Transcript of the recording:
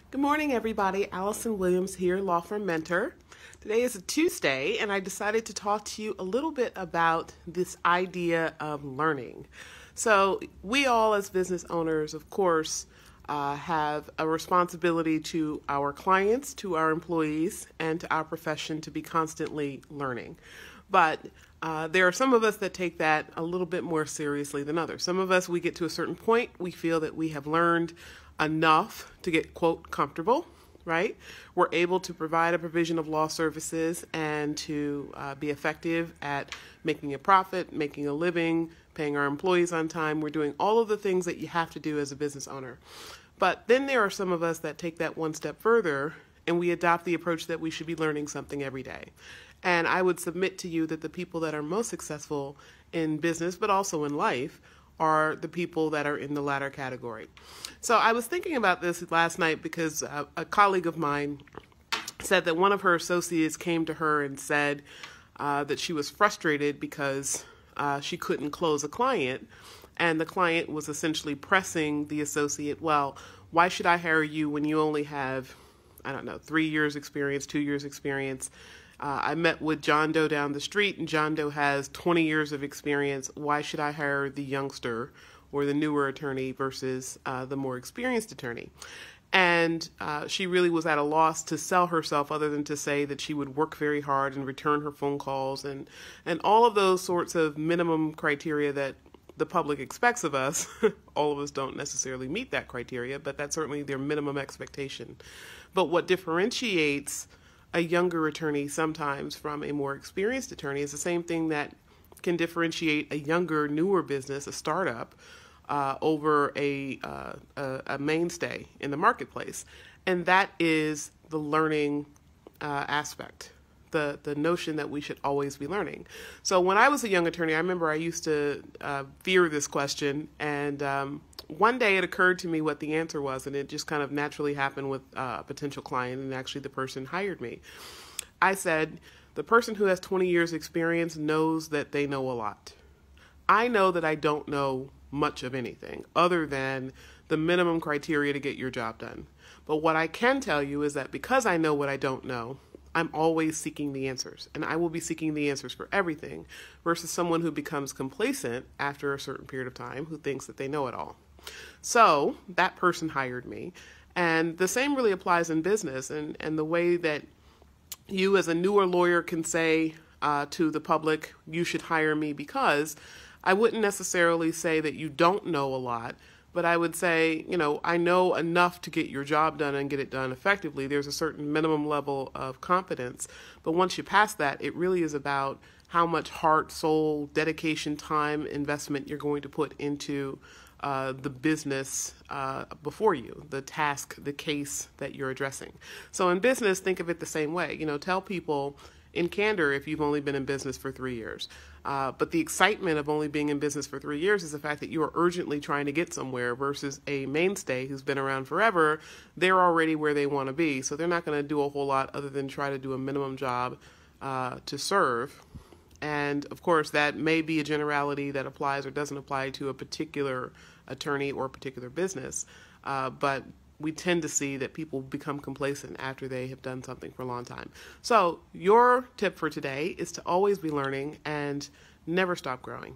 Good morning, everybody. Allison Williams here, Law Firm Mentor. Today is a Tuesday, and I decided to talk to you a little bit about this idea of learning. So we all as business owners, of course, have a responsibility to our clients, to our employees, and to our profession to be constantly learning. But there are some of us that take that a little bit more seriously than others. Some of us, we get to a certain point, we feel that we have learned enough to get, quote, comfortable, right? We're able to provide a provision of law services and to be effective at making a profit, making a living, paying our employees on time. We're doing all of the things that you have to do as a business owner. But then there are some of us that take that one step further and we adopt the approach that we should be learning something every day. And I would submit to you that the people that are most successful in business, but also in life, are the people that are in the latter category. So I was thinking about this last night because a colleague of mine said that one of her associates came to her and said that she was frustrated because she couldn't close a client, and the client was essentially pressing the associate, well, why should I hire you when you only have, 3 years experience, 2 years experience? I met with John Doe down the street, and John Doe has 20 years of experience. Why should I hire the youngster or the newer attorney versus the more experienced attorney? And she really was at a loss to sell herself other than to say that she would work very hard and return her phone calls and all of those sorts of minimum criteria that the public expects of us. All of us don't necessarily meet that criteria, but that's certainly their minimum expectation. But what differentiates a younger attorney sometimes from a more experienced attorney is the same thing that can differentiate a younger, newer business, a startup, over a mainstay in the marketplace. And that is the learning aspect, the notion that we should always be learning. So when I was a young attorney, I remember I used to fear this question, and one day it occurred to me what the answer was, and it just kind of naturally happened with a potential client, and actually the person hired me. I said, the person who has 20 years experience knows that they know a lot. I know that I don't know much of anything other than the minimum criteria to get your job done. But what I can tell you is that because I know what I don't know, I'm always seeking the answers, and I will be seeking the answers for everything versus someone who becomes complacent after a certain period of time who thinks that they know it all. So that person hired me, and the same really applies in business, and the way that you as a newer lawyer can say to the public, you should hire me, because I wouldn't necessarily say that you don't know a lot, but I would say, I know enough to get your job done and get it done effectively. There's a certain minimum level of competence, but once you pass that, it really is about how much heart, soul, dedication, time, investment you're going to put into the business before you, the task, the case that you're addressing. So in business, think of it the same way. Tell people in candor if you've only been in business for 3 years. But the excitement of only being in business for 3 years is the fact that you are urgently trying to get somewhere versus a mainstay who's been around forever. They're already where they want to be, so they're not going to do a whole lot other than try to do a minimum job to serve. And of course, that may be a generality that applies or doesn't apply to a particular attorney or a particular business. But we tend to see that people become complacent after they have done something for a long time. So your tip for today is to always be learning and never stop growing.